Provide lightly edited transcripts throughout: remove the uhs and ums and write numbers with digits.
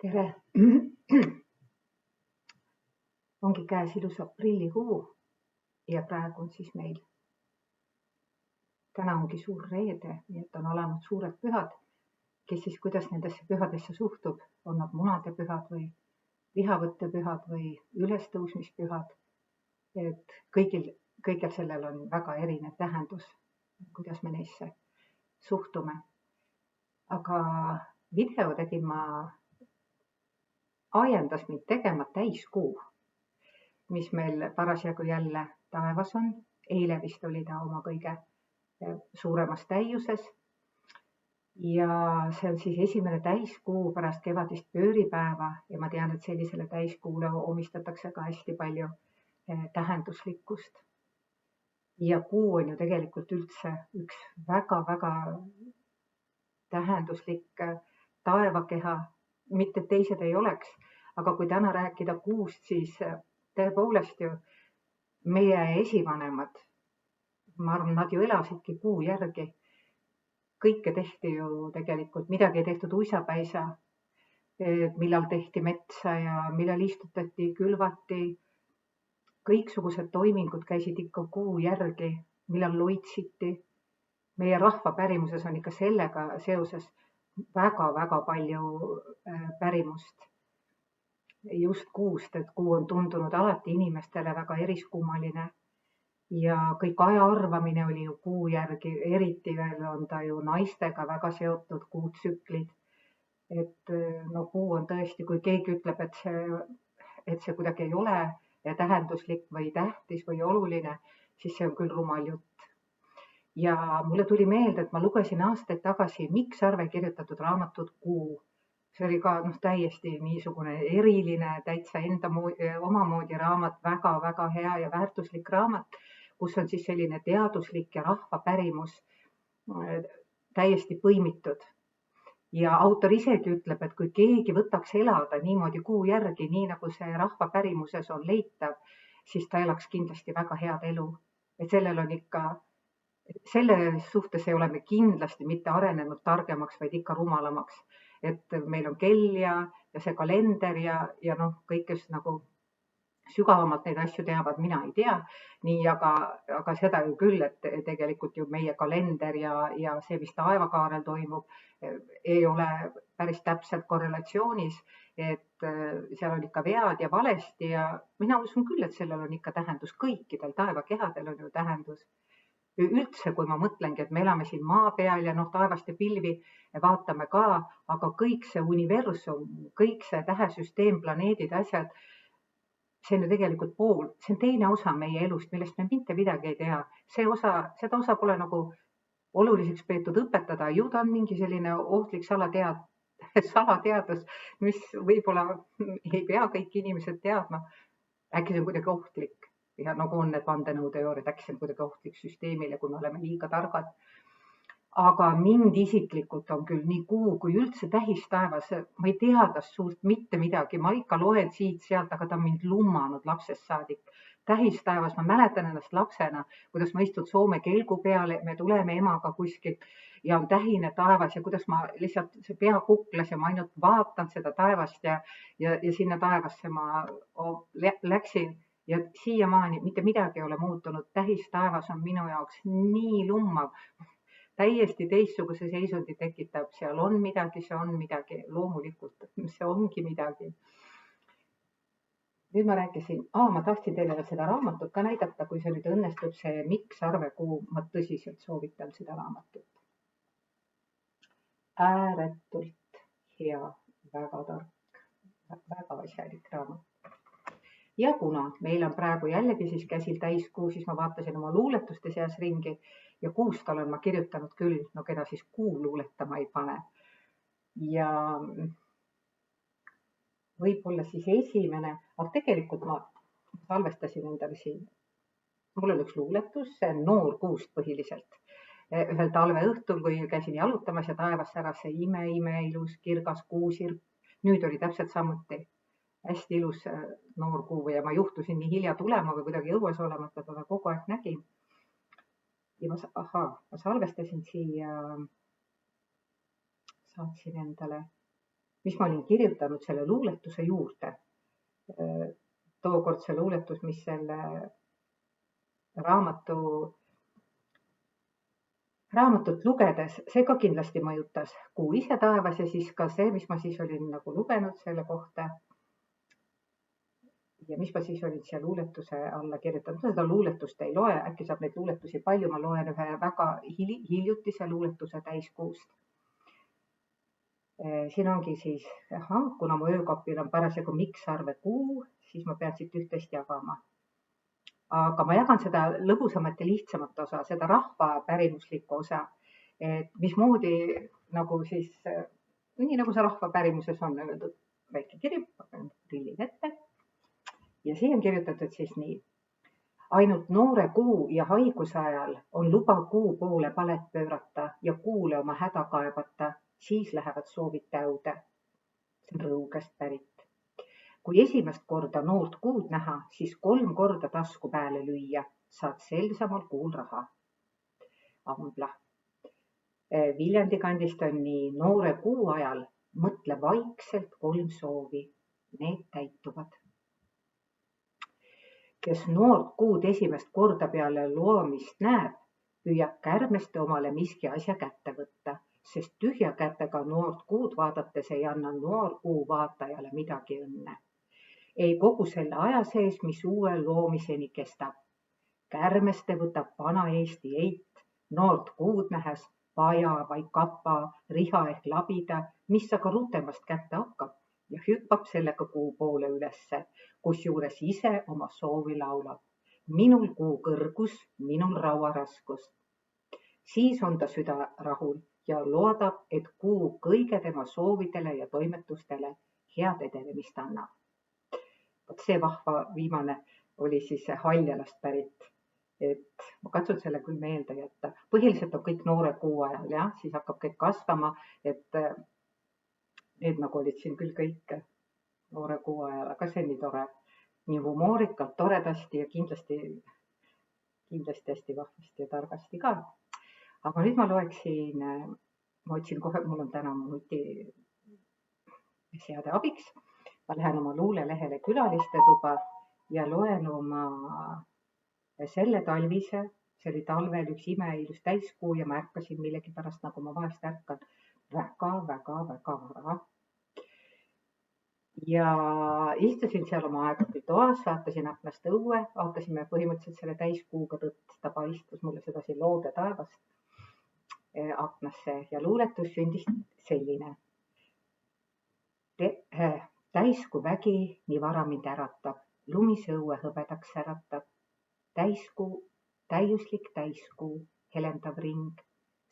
tere! Ongi käes ilus aprillikuu ja praegu on siis meil, täna ongi suur reede, nii et on alanud suured pühad. Kes siis kuidas nendesse pühadesse suhtub, on nad munadepühad või lihavõttepühad või ülestõusmispühad. Et kõigil sellel on väga erinev tähendus, kuidas me neisse suhtume. Aga video tegin ma ajendas mind tegema täiskuu, mis meil parasjagu jälle taevas on. Eile vist oli ta oma kõige suuremas täiuses. Ja see on siis esimene täiskuu pärast kevadist pööripäeva ja ma tean, et sellisele täiskuule omistatakse ka hästi palju tähenduslikkust. Ja kuu on ju tegelikult üldse üks väga-väga tähenduslik taevakeha, mitte teised ei oleks, aga kui täna rääkida kuust, siis tõepoolest ju meie esivanemad, ma arvan, nad ju elasidki kuu järgi. Kõike tehti ju tegelikult, midagi ei tehtud uisapäisa, millal tehti metsa ja millal istutati, külvati. Kõiksugused toimingud käisid ikka kuu järgi, millal loitsiti. Meie rahva pärimuses on ikka sellega seoses väga-väga palju pärimust. Just kuust, et kuu on tundunud alati inimestele väga eriskummaline ja kõik aja arvamine oli ju kuu järgi, eriti veel on ta ju naistega väga seotud kuutsüklid. Et no kuu on tõesti, kui keegi ütleb, et see kuidagi ei ole tähenduslik või tähtis või oluline, siis see on küll rumal jutt. Ja mulle tuli meelde, et ma lugesin aastaid tagasi Mikk Sarve kirjutatud raamatut Kuu. See oli ka täiesti niisugune eriline, täitsa omamoodi raamat, väga-väga hea ja väärtuslik raamat, kus on siis selline teaduslik ja rahvapärimus täiesti põimitud. Ja autor isegi ütleb, et kui keegi võtaks elada niimoodi kuu järgi, nii nagu see rahvapärimuses on leitav, siis ta elaks kindlasti väga head elu. Et selle suhtes ei ole me kindlasti mitte arenenud targemaks, vaid ikka rumalamaks. Et meil on kell ja see kalender ja kõik, kes nagu sügavamalt neid asju teavad, mina ei tea. Nii, aga seda ju küll, et tegelikult ju meie kalender ja see, mis taevakaarel toimub, ei ole päris täpselt korrelatsioonis, et seal on ikka vead ja valesti ja mina usun küll, et sellel on ikka tähendus. Kõikidel taevakehadel on ju tähendus. Üldse, kui ma mõtlengi, et me elame siin maa peal ja taevast ja pilvi vaatame ka, aga kõik see universum, kõik see tähesüsteem, planeedid, asjad, see on ju tegelikult see on teine osa meie elust, millest me mitte midagi ei tea. Seda osa pole nagu oluliseks peetud õpetada, ju ta on mingi selline ohtlik salateadus, mis võib-olla ei pea kõik inimesed teadma. Äkki see on kuidagi ohtlik. Ja nagu on need vandenõuteooriad, äkki see on kuidagi ohtlik süsteemile, kui me oleme liiga targad. Aga mind isiklikult on küll nii kuu kui üldse tähistaevas, ma ei tea tast suurt mitte midagi, ma ikka loen siit-sealt, aga ta on mind lummanud lapsest saadik. Tähistaevas, ma mäletan ennast lapsena, kuidas ma istun Soome kelgu peale, me tuleme emaga kuskilt ja on tähine taevas ja kuidas ma lihtsalt see pea kuklas ja ma ainult vaatan seda taevast ja sinna taevasse ma läksin. Ja siiamaani mitte midagi ei ole muutunud. Tähistaevas on minu jaoks nii lummav, täiesti teistsuguse seisundi tekitab. Seal on midagi, see on midagi, loomulikult, see ongi midagi. Nüüd ma rääkisin, ma tahtsin teile seda raamatut ka näidata, kui see nüüd õnnestub, see Mikk Sarve Kuu, ma tõsiselt soovitan seda raamatut. Ääretult hea, väga tark, väga asjalik raamat. Ja kuna meil on praegu jällegi siis käsil täiskuu, siis ma vaatasin oma luuletuste seas ringi ja kuust olen ma kirjutanud küll, keda siis kuu luuletama ei pane. Ja võib-olla siis esimene, aga tegelikult ma salvestasin endale siin. Mul on üks luuletus, see on noor kuust põhiliselt. Ühel talve õhtul, kui käisin jalutamas ja taevas säras see ime ilus kirgas kuusirp. Nüüd oli täpselt samuti. Hästi ilus noor kuu ja ma juhtusin nii hilja tulema või kuidagi õues olemata, teda kogu aeg nägin. Ja ma salvestasin siia, saatsin endale mis ma olin kirjutanud selle luuletuse juurde. Tookord see luuletus, mis selle raamatut lugedes, see ka kindlasti mõjutas. Kuu ise taevas ja siis ka see, mis ma siis olin nagu lugenud selle kohta. Ja mis ma siis olin siia luuletuse alla kirjutanud. Seda luuletust ei loe, äkki saab neid luuletusi palju. Ma loen ühe väga hiljutise luuletuse täiskuust. Siin ongi siis, kuna mu öökapil on parasjagu Miksarve kuu, siis ma pean siit üht-teist jagama. Aga ma jagan seda lõbusamat ja lihtsamat osa, seda rahvapärimuslikku osa, et mismoodi nagu siis, nii nagu see rahvapärimuses on öeldud, väike kiri, panen prillid ette ja siia on kirjutatud siis nii. Ainult noore kuu ja haiguse ajal on luba kuu poole palet pöörata ja kuule oma häda kaebata, siis lähevad soovid täude. See on Rõugest pärit. Kui esimest korda noort kuud näha, siis 3 korda tasku pääle lüüa, saad sel samal kuul raha. Ambla. Viljandi kandist on nii noore kuu ajal, mõtle vaikselt 3 soovi, need täituvad. Kes noort kuud esimest korda peale loomist näeb, püüab kärmeste omale miski asja kätte võtta, sest tühja kätega noort kuud vaadates ei anna noor kuu vaatajale midagi õnne. Ei kogu selle aja sees, mis uue loomiseni kestab. Kärmeste võtab vana Eesti eit, noort kuud nähes paja või kapa, riha ehk labida, mis aga rutemast kätte hakkab ja hüppab sellega kuu poole ülesse, kus juures ise oma soovi laulab. Minul kuu kõrgus, minul rauaraskus. Siis on ta süda rahul ja loodab, et kuu kõige tema soovidele ja toimetustele head edenemist annab. See vahva viimane oli siis Haljalast pärit, et ma katsun selle küll meelde jätta. Põhiliselt on kõik noore kuu ajal, jah, siis hakkab kõik kasvama, et need nagu olid siin küll kõik noore kuu ajal, aga see on nii tore, nii humoorikalt, toredasti ja kindlasti hästi vahvasti ja targasti ka. Aga nüüd ma loeksin, ma otsin kohe, mul on täna mu nuti seade abiks. Ma lähen oma luulelehele külaliste tuba ja loen oma selle talvise, see oli talvel üks imeilus täiskuu ja ma ärkasin millegi pärast, nagu ma vahest ärkan, väga vara. Ja istusin seal oma aega toas, vaatasin aknast õue, vaatasime põhimõtteliselt selle täiskuuga tõtt, ta paistus mulle sedasi loode taevast aknasse ja luuletus sündis selline. Täiskuu vägi nii vara mind äratab, lumise õue hõbedaks säratab. Täiskuu, täiuslik täiskuu, helendav ring,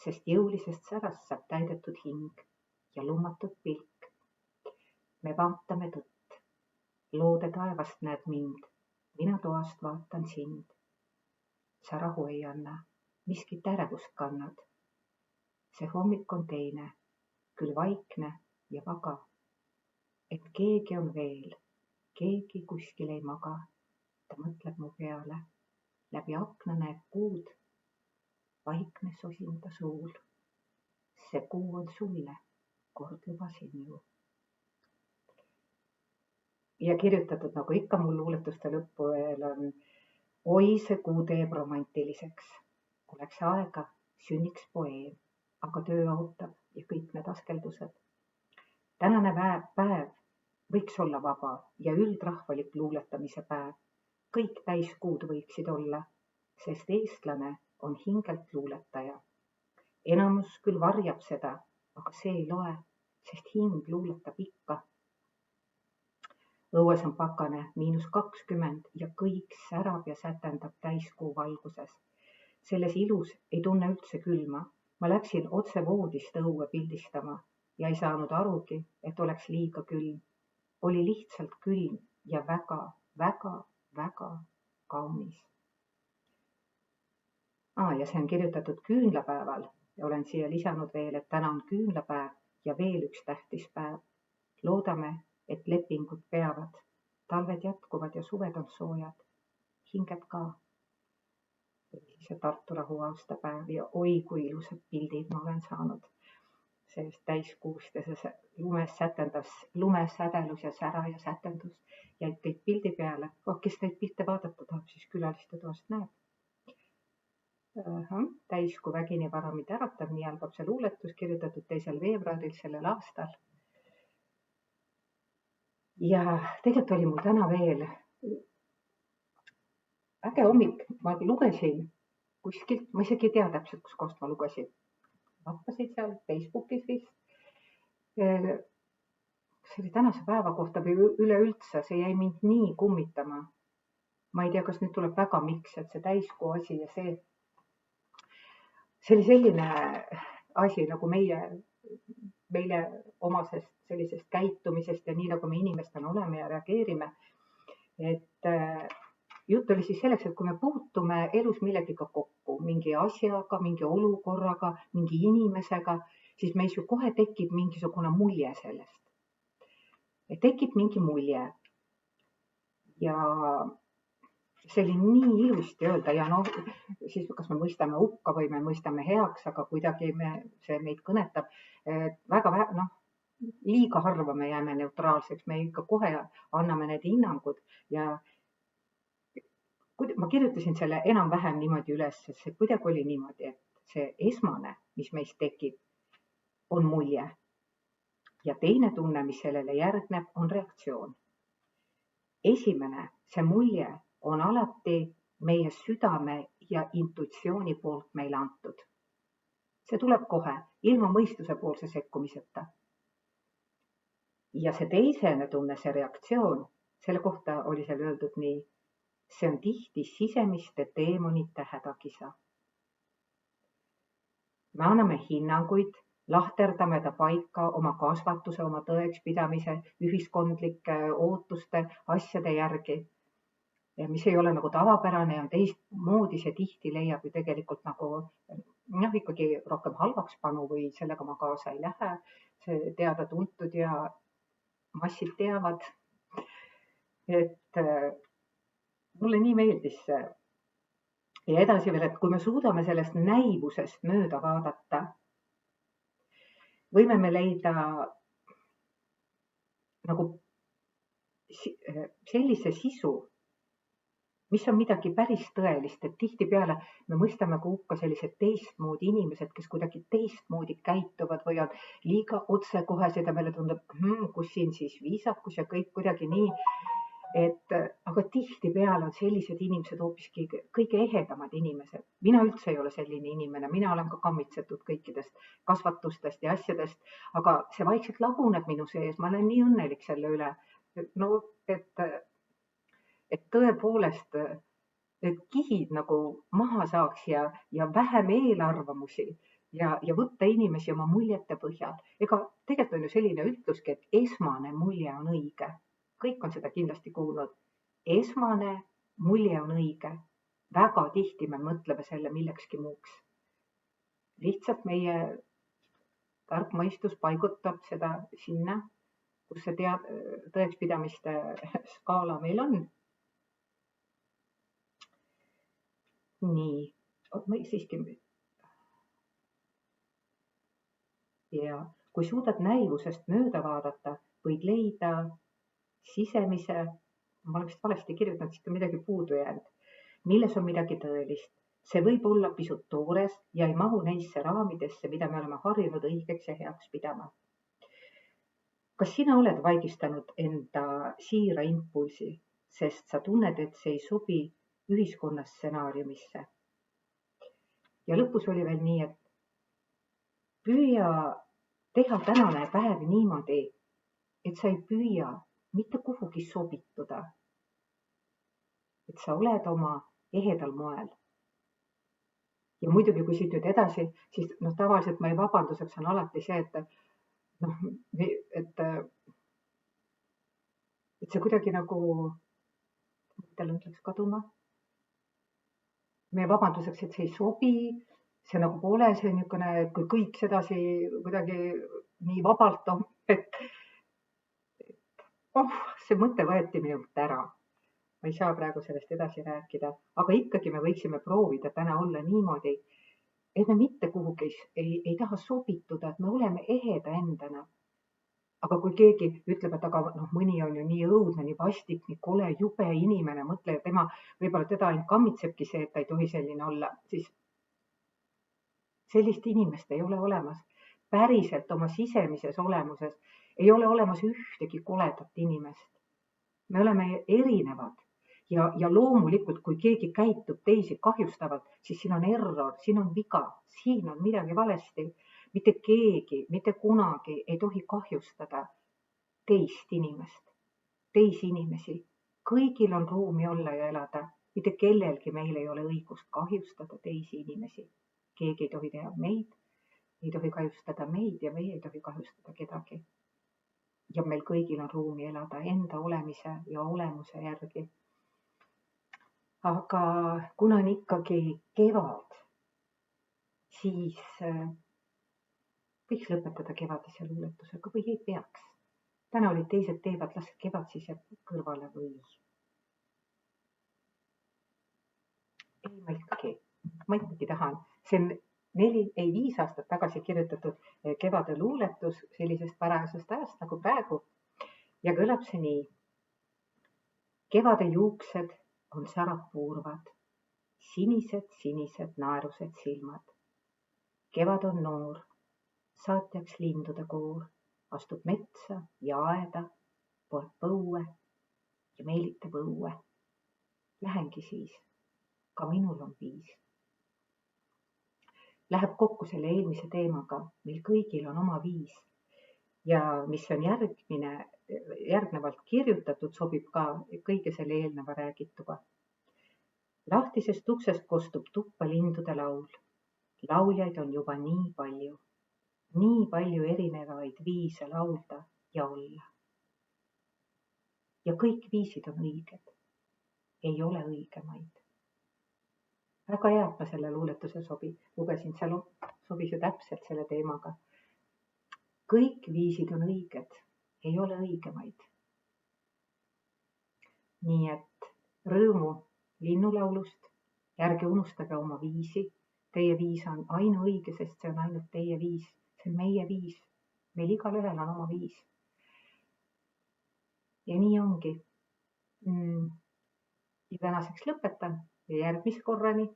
sest jõulisest särast saab täidetud hing ja lummatud pilk. Me vaatame tõtt, loode taevast näed mind, mina toast vaatan sind. Sa rahu ei anna, miskit ärevust kannad. See hommik on teine, küll vaikne ja vaga. Et keegi on veel, keegi kuskil ei maga, ta mõtleb mu peale, läbi akna näeb kuud, vaikne sosin ta suul. See kuu on sulle, kord lubasin ju. Ja kirjutatud nagu ikka mul luuletuste lõppu veel on, oi see kuu teeb romantiliseks, oleks aega, sünniks poeem, aga töö ootab ja kõik need askeldused. Tänane päev võiks olla vaba ja üldrahvalik luuletamise päev. Kõik täiskuud võiksid olla, sest eestlane on hingelt luuletaja. Enamus küll varjab seda, aga see ei loe, sest hing luuletab ikka. Õues on pakane -20 ja kõik särab ja sätendab täiskuu valguses. Selles ilus ei tunne üldse külma. Ma läksin otse voodist õue pildistama ja ei saanud arugi, et oleks liiga külm. Oli lihtsalt külm ja väga kaunis. Ja see on kirjutatud küünlapäeval ja olen siia lisanud veel, et täna on küünlapäev ja veel üks tähtis päev. Loodame, et lepingud peavad. Talved jätkuvad ja suved on soojad. Hinged ka. See Tartu rahu aastapäev ja oi kui ilusad pildid ma olen saanud sellest täiskuust ja see lumesädelus ja sära ja sätendus jäid kõik pildi peale. Kes neid pilte vaadata tahab, siis külaliste toast näeb. Täiskuu vägini varamid äratab, nii algab see luuletus, kirjutatud 2. veebruaril sellel aastal. Ja tegelikult oli mul täna veel äge hommik, ma lugesin kuskilt, ma isegi ei tea täpselt, kus kohast ma lugesin. Vappasid seal Facebookis vist. See oli tänase päeva kohta või üleüldse, see jäi mind nii kummitama. Ma ei tea, kas nüüd tuleb väga miks, et see täiskuu asi ja see oli selline asi nagu meile omasest sellisest käitumisest ja nii nagu me inimestena oleme ja reageerime. Et jutt oli siis selleks, et kui me puutume elus millegiga kokku, mingi asjaga, mingi olukorraga, mingi inimesega, siis meis ju kohe tekib mingisugune mulje sellest. Tekib mingi mulje. Ja see oli nii ilusti öelda ja siis kas me mõistame hukka või me mõistame heaks, aga kuidagi see meid kõnetab. Väga liiga harva me jääme neutraalseks, me ikka kohe anname need hinnangud ja ma kirjutasin selle enam-vähem niimoodi üles, sest see kuidagi oli niimoodi, et see esmane, mis meist tekib, on mulje. Ja teine tunne, mis sellele järgneb, on reaktsioon. Esimene, see mulje on alati meie südame ja intuitsiooni poolt meile antud. See tuleb kohe, ilma mõistuse poolse sekkumiseta. Ja see teisene tunne, see reaktsioon, selle kohta oli seal öeldud nii, see on tihti sisemiste teemonite hädakisa. Me anname hinnanguid, lahterdame ta paika oma kasvatuse, oma tõekspidamise, ühiskondlike ootuste, asjade järgi. Ja mis ei ole nagu tavapärane ja teistmoodi, see tihti leiab ju tegelikult nagu ikkagi rohkem halvaks panu või sellega ma kaasa ei lähe. See teada tuntud ja massid teavad, et mulle nii meeldis see. Ja edasi veel, et kui me suudame sellest näivusest mööda vaadata, võime me leida nagu sellise sisu, mis on midagi päris tõelist, et tihtipeale me mõistame hukka sellised teistmoodi inimesed, kes kuidagi teistmoodi käituvad või on liiga otsekohesed ja meile tundub, kus siin siis viisakus ja kõik kuidagi nii. Aga tihtipeale on sellised inimesed hoopiski kõige ehedamad inimesed. Mina üldse ei ole selline inimene, mina olen ka kammitsetud kõikidest kasvatustest ja asjadest, aga see vaikselt laguneb minu sees, ma olen nii õnnelik selle üle. Et tõepoolest et kihid nagu maha saaks ja vähem eelarvamusi ja võtta inimesi oma muljete põhjal. Ega tegelikult on ju selline ütluski, et esmane mulje on õige. Kõik on seda kindlasti kuulnud. Esmane mulje on õige. Väga tihti me mõtleme selle millekski muuks. Lihtsalt meie tark mõistus paigutab seda sinna, kus see tõekspidamiste skaala meil on. Nii, siiski. Ja kui suudad näivusest mööda vaadata, võid leida sisemise, ma olen vist valesti kirjutanud, siit on midagi puudu jäänud, milles on midagi tõelist. See võib olla pisut toores ja ei mahu neisse raamidesse, mida me oleme harjunud õigeks ja heaks pidama. Kas sina oled vaigistanud enda siira impulsi, sest sa tunned, et see ei sobi ühiskonnas stsenaariumisse? Ja lõpus oli veel nii, et püüa teha tänane päev niimoodi, et sa ei püüa mitte kuhugi sobituda. Et sa oled oma ehedal moel. Ja muidugi, kui siit nüüd edasi, siis tavaliselt meie vabanduseks on alati see, et see kuidagi nagu, mõttel läks kaduma. Meie vabanduseks, et see ei sobi, see nagu pole see niisugune, et kui kõik sedasi kuidagi nii vabalt on, et see mõte võeti minult ära. Ma ei saa praegu sellest edasi rääkida, aga ikkagi me võiksime proovida täna olla niimoodi, et me mitte kuhugi ei taha sobituda, et me oleme eheda endana. Aga kui keegi ütleb, et aga mõni on ju nii õudne, nii vastik, nii kole, jube inimene, mõtle, võib-olla teda ainult kammitsebki see, et ta ei tohi selline olla, siis sellist inimest ei ole olemas. Päriselt oma sisemises olemuses ei ole olemas ühtegi koledat inimest. Me oleme erinevad ja loomulikult, kui keegi käitub teisi kahjustavalt, siis siin on error, siin on viga, siin on midagi valesti. Mitte keegi, mitte kunagi ei tohi kahjustada teist inimest, teisi inimesi. Kõigil on ruumi olla ja elada. Mitte kellelgi meil ei ole õigust kahjustada teisi inimesi. Keegi ei tohi teha meid, ei tohi kahjustada meid ja meie ei tohi kahjustada kedagi. Ja meil kõigil on ruumi elada enda olemise ja olemuse järgi. Aga kuna on ikkagi kevad, siis võiks lõpetada kevadise luuletusega või ei peaks. Täna olid teised teevad, las kevad siis jääb kõrvale või. Ei, ma ikkagi tahan. See on 5 aastat tagasi kirjutatud kevade luuletus sellisest parajasest ajast nagu praegu. Ja kõlab see nii. Kevade juuksed on sarapuurvad, sinised naerused silmad. Kevad on noor, saatjaks lindude koor, astub metsa ja aeda, poeb põue ja meelitab õue. Lähengi siis, ka minul on viis. Läheb kokku selle eelmise teemaga, meil kõigil on oma viis. Ja mis on järgnevalt kirjutatud, sobib ka kõige selle eelneva räägituga. Lahtisest uksest kostub tuppa lindude laul. Lauljaid on juba nii palju erinevaid viise laulda ja olla. Ja kõik viisid on õiged, ei ole õigemaid. Väga hea, et ma selle luuletuse lugesin, seal sobis ju täpselt selle teemaga. Kõik viisid on õiged, ei ole õigemaid. Nii et rõõmu linnulaulust, ärge unustage oma viisi. Teie viis on ainuõige, sest see on ainult teie viis. See on meie viis. Meil igal ühel on oma viis. Ja nii ongi. Ja tänaseks lõpetan ja järgmise korrani.